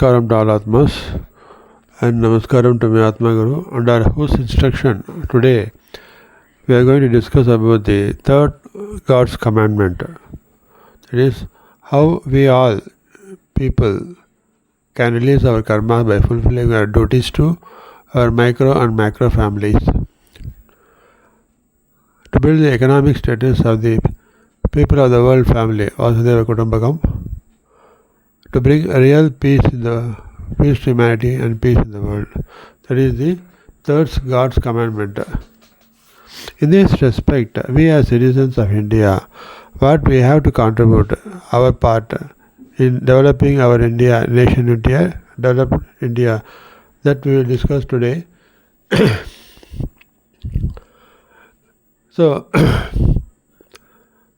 Namaskaram to all Atmas and Namaskaram to my Atma Guru. Under whose instruction today we are going to discuss about the third God's commandment. That is how we all people can release our karma by fulfilling our duties to our micro and macro families. To build the economic status of the people of the world family, Vasudeva Kutumbakam, to bring a real peace to humanity and peace in the world. That is the third God's commandment. In this respect, we as citizens of India, what we have to contribute our part in developing our India, nation India, developed India, that we will discuss today. So,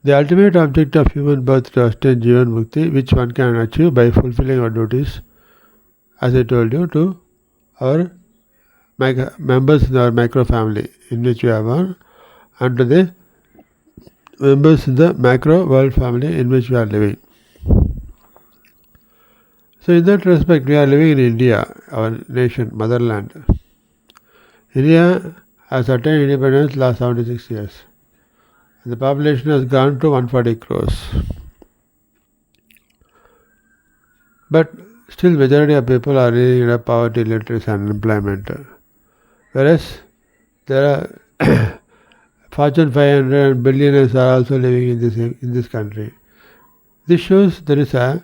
the ultimate object of human birth to attain Jivan Mukti, which one can achieve by fulfilling our duties, as I told you, to our members in our micro family in which we are born, and to the members in the macro world family in which we are living. So in that respect, we are living in India, our nation, motherland. India has attained independence last 76 years. The population has gone to 140 crores. But still majority of people are living in poverty, illiteracy and unemployment. Whereas there are Fortune 500 and billionaires are also living in this country. This shows there is a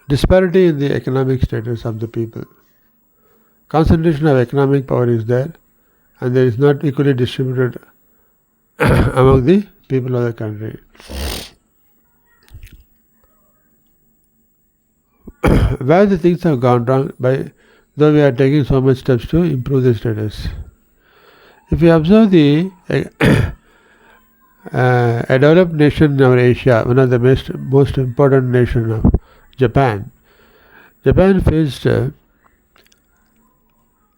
disparity in the economic status of the people. Concentration of economic power is there, and there is not equally distributed among the people of the country. Where the things have gone wrong, though we are taking so much steps to improve the status. If you observe a developed nation in our Asia, one of the most important nation of Japan. Japan faced the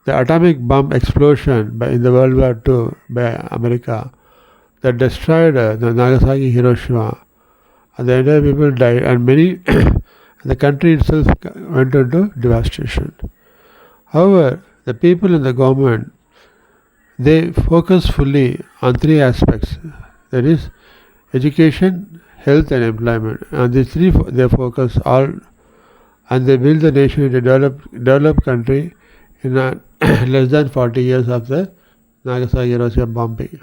atomic bomb explosion in the World War II by America that destroyed the Nagasaki, Hiroshima, and the entire people died, and the country itself went into devastation. However, the people in the government, they focus fully on three aspects, that is education, health and employment, and these three they focus all, and they build the nation into a developed country in less than 40 years of the Nagasaki, Hiroshima bombing.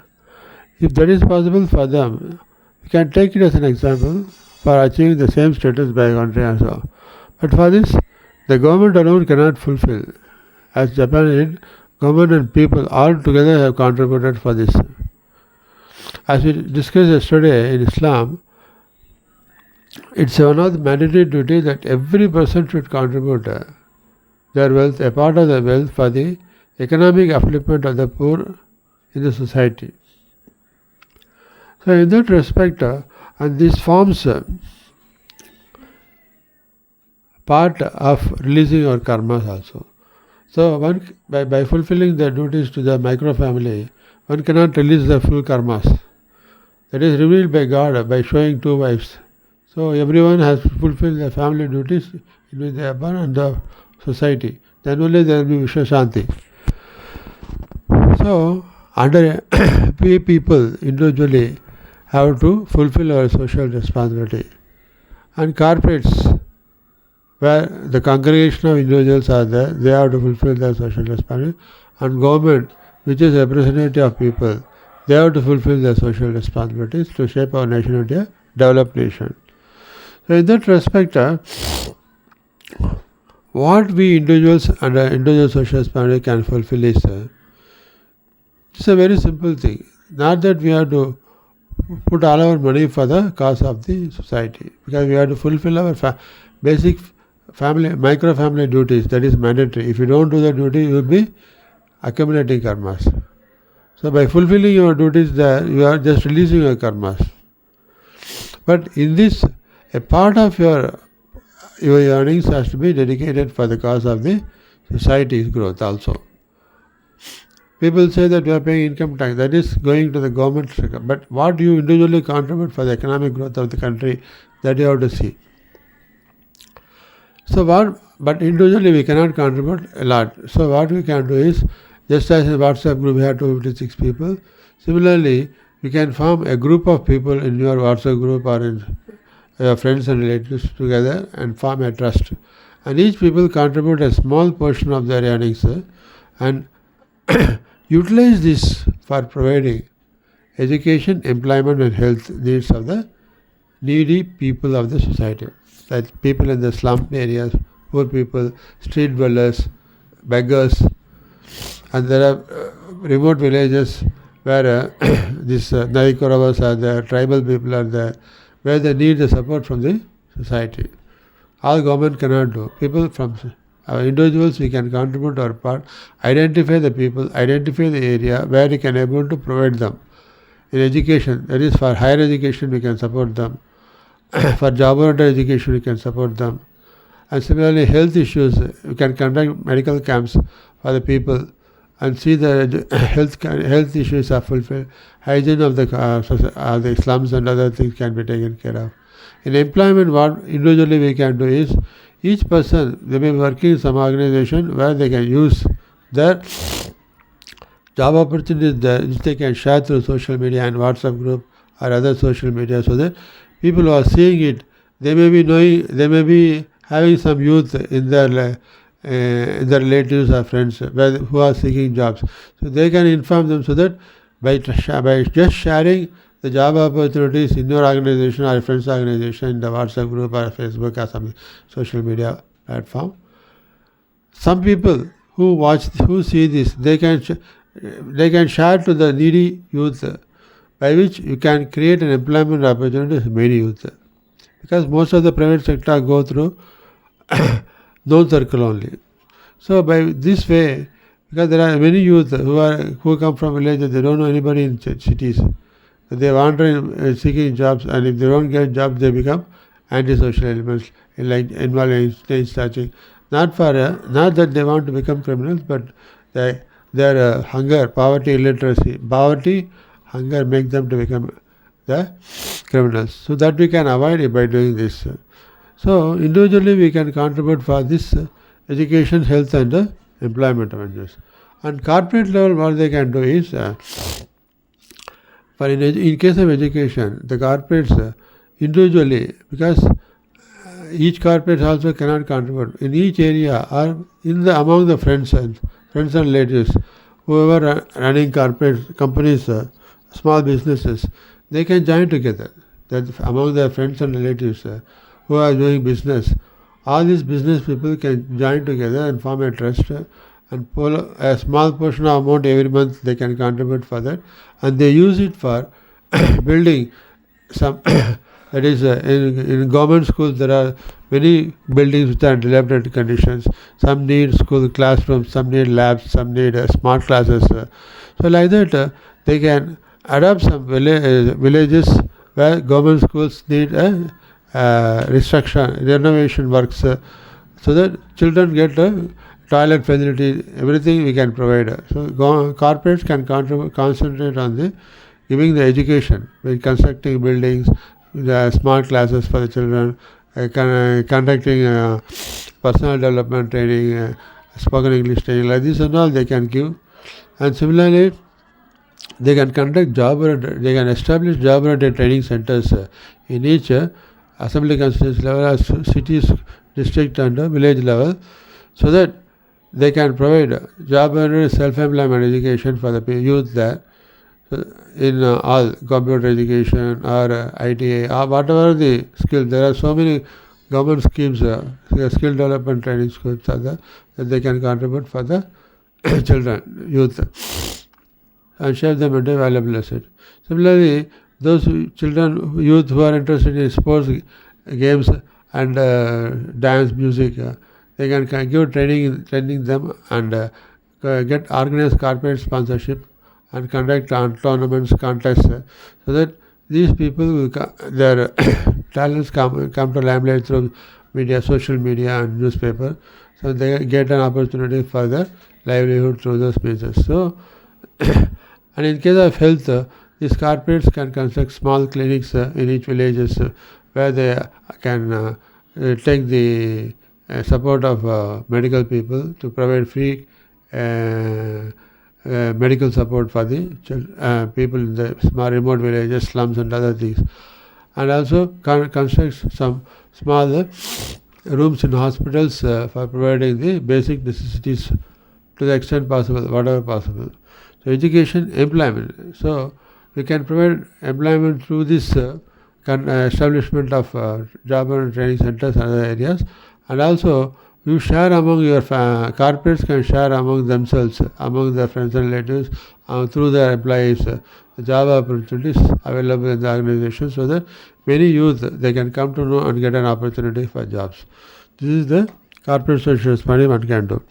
If that is possible for them, we can take it as an example for achieving the same status by a country also. But for this, the government alone cannot fulfill. As Japan did, government and people all together have contributed for this. As we discussed yesterday in Islam, it's one of the mandatory duty that every person should contribute their wealth, a part of their wealth, for the economic upliftment of the poor in the society. So in that respect, and this forms part of releasing our karmas also. So one by fulfilling their duties to the micro family, one cannot release the full karmas. That is revealed by God by showing two wives. So everyone has to fulfill their family duties in which they are born and the society. Then only there will be Vishwa Shanti. So under we people individually have to fulfill our social responsibility. And corporates, where the congregation of individuals are there, they have to fulfill their social responsibility. And government, which is representative of people, they have to fulfill their social responsibilities to shape our nation into a developed nation. So in that respect, what we individuals under individual social responsibility can fulfill is it's a very simple thing. Not that we have to put all our money for the cause of the society, because we have to fulfill our basic micro family duties. That is mandatory. If you don't do the duty, you will be accumulating karmas. So by fulfilling your duties there, you are just releasing your karmas. But in this, a part of your earnings has to be dedicated for the cause of the society's growth also. People say that we are paying income tax, that is going to the government sector. But what you individually contribute for the economic growth of the country, that you have to see. But individually we cannot contribute a lot. So what we can do is, just as in WhatsApp group we have 256 people, similarly we can form a group of people in your WhatsApp group or in your friends and relatives together and form a trust. And each people contribute a small portion of their earnings and utilize this for providing education, employment and health needs of the needy people of the society. Like people in the slum areas, poor people, street dwellers, beggars, and there are remote villages where these Narikoravas are there, tribal people are there, where they need the support from the society. All government cannot do. People from our individuals, we can contribute our part, identify the people, identify the area where we can able to provide them. In education, that is for higher education, we can support them. For job-oriented education, we can support them. And similarly, health issues, we can conduct medical camps for the people and see the health issues are fulfilled. Hygiene of the slums and other things can be taken care of. In employment, what individually we can do is, each person, they may be working in some organization where they can use their job opportunities there, which they can share through social media and WhatsApp group or other social media, so that people who are seeing it, they may be knowing, they may be having some youth in their relatives or friends who are seeking jobs. So they can inform them, so that by just sharing the job opportunities in your organization or friends organization, in the WhatsApp group or Facebook or some social media platform, some people who see this, they can share to the needy youth, by which you can create an employment opportunity for many youth. Because most of the private sector go through known circle only. So by this way, because there are many youth who come from villages, they don't know anybody in cities. They wander seeking jobs, and if they don't get jobs, they become antisocial elements, like involved in stage starting. Not that they want to become criminals, but their hunger, poverty, illiteracy, hunger make them to become the criminals. So that we can avoid it by doing this. So individually we can contribute for this education, health and employment awareness. And corporate level, what they can do is, in case of education, the corporates individually, because each corporate also cannot contribute in each area, or among the friends and relatives, whoever are running corporate companies, small businesses, they can join together. That among their friends and relatives who are doing business, all these business people can join together and form a trust and pull a small portion of amount every month. They can contribute for that, and they use it for building some. That is, in government schools there are many buildings which are in dilapidated conditions. Some need school classrooms, some need labs, some need smart classes. So like that, they can adopt some villages where government schools need renovation works, so that children get toilet facility, everything we can provide. So corporates can concentrate on giving the education, by constructing buildings, the smart classes for the children, conducting personal development training, spoken English training, like this and all they can give. And similarly, they can they can establish job-oriented training centers in each assembly constituency level, cities, district and village level, so that they can provide job-oriented self-employment education for the youth there. In all computer education or ITA or whatever the skill, there are so many government schemes, skill development training schemes are there, that they can contribute for the children, youth, and shape them into valuable asset. Similarly, those youth who are interested in sports, games and dance, music, they can give training them and get organized corporate sponsorship and conduct tournaments, contests, so that these people will their talents come to limelight through media, social media and newspaper, so they get an opportunity for their livelihood through those means. So, and in case of health, these corporates can construct small clinics in each villages where they can take the support of medical people, to provide free medical support for the people in the small remote villages, slums and other things. And also construct some small rooms in hospitals for providing the basic necessities to the extent possible, whatever possible. So education, employment. So we can provide employment through this establishment of job and training centers and other areas. And also you share among your corporates can share among themselves, among their friends and relatives, through their employees, the job opportunities available in the organization, so that many youth they can come to know and get an opportunity for jobs. This is the corporate social responsibility one can do.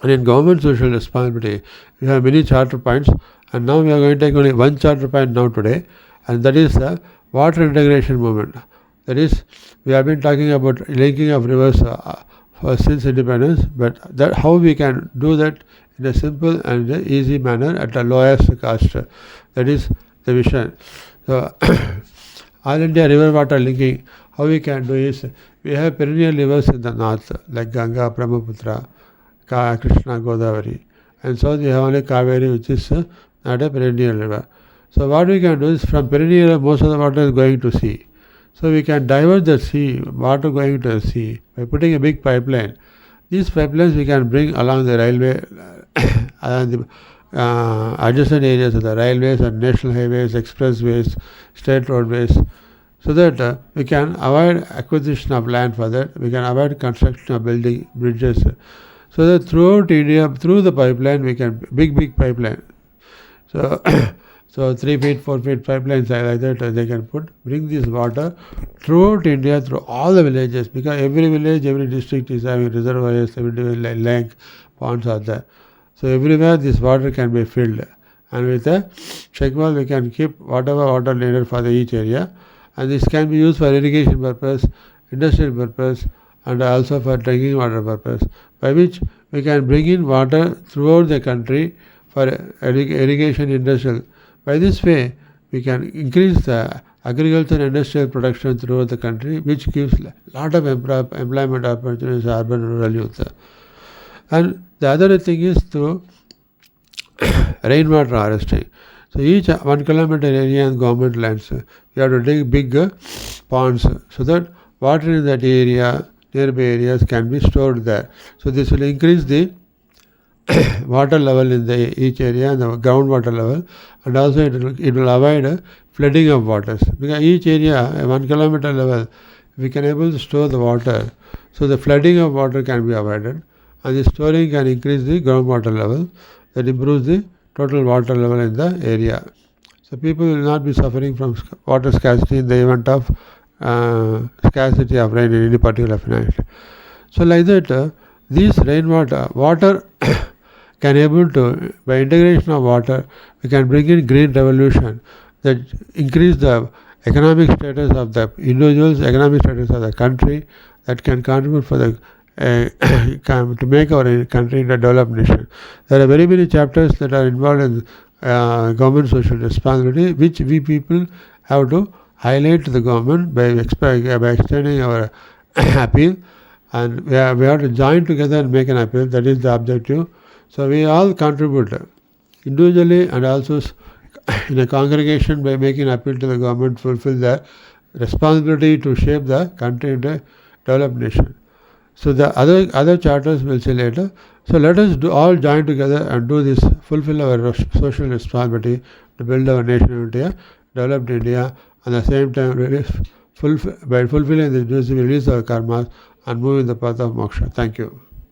And in government social responsibility, we have many charter points, and now we are going to take only one charter point now today, and that is the water integration movement. That is, we have been talking about linking of rivers since independence, but that how we can do that in a simple and easy manner at the lowest cost. That is the vision. So All India river water linking, how we can do is, we have perennial rivers in the north like Ganga, Brahmaputra, Krishna, Godavari, and south we have only Kaveri, which is not a perennial river. So what we can do is, from perennial most of the water is going to sea. So we can divert the sea, water going to the sea, by putting a big pipeline. These pipelines we can bring along the railway, along the adjacent areas of the railways and national highways, expressways, state roadways, so that we can avoid acquisition of land for that. We can avoid construction of building bridges, so that throughout India, through the pipeline, we can big pipeline. So so 3 feet, 4 feet pipelines like that they can bring this water throughout India, through all the villages, because every village, every district is having reservoirs, every lake, ponds are there. So everywhere this water can be filled, and with a check valve we can keep whatever water needed for each area, and this can be used for irrigation purpose, industrial purpose, and also for drinking water purpose, by which we can bring in water throughout the country for irrigation, industrial. By this way, we can increase the agriculture and industrial production throughout the country, which gives a lot of employment opportunities to urban and rural youth. And the other thing is through rainwater harvesting. So each 1 kilometer area in government lands, we have to dig big ponds, so that water in that area, nearby areas, can be stored there. So this will increase the water level in each area, and the groundwater level, and also it will avoid flooding of waters, because each area 1 kilometer level we can able to store the water, so the flooding of water can be avoided, and the storing can increase the groundwater level, that improves the total water level in the area. So people will not be suffering from water scarcity in the event of scarcity of rain in any particular night. So like that, these rainwater water can able to, by integration of water, we can bring in green revolution that increase the economic status of the individuals, economic status of the country, that can contribute for the to make our country into a developed nation. There are very many chapters that are involved in government social responsibility, which we people have to highlight to the government by extending our appeal, and we have to join together and make an appeal. That is the objective. So we all contribute individually and also in a congregation by making appeal to the government, fulfill their responsibility to shape the country into a developed nation. So the other charters we'll see later. So let us all join together and do this, fulfill our social responsibility to build our nation into a developed India, and at the same time by fulfilling this duty, we release our karmas and move in the path of moksha. Thank you.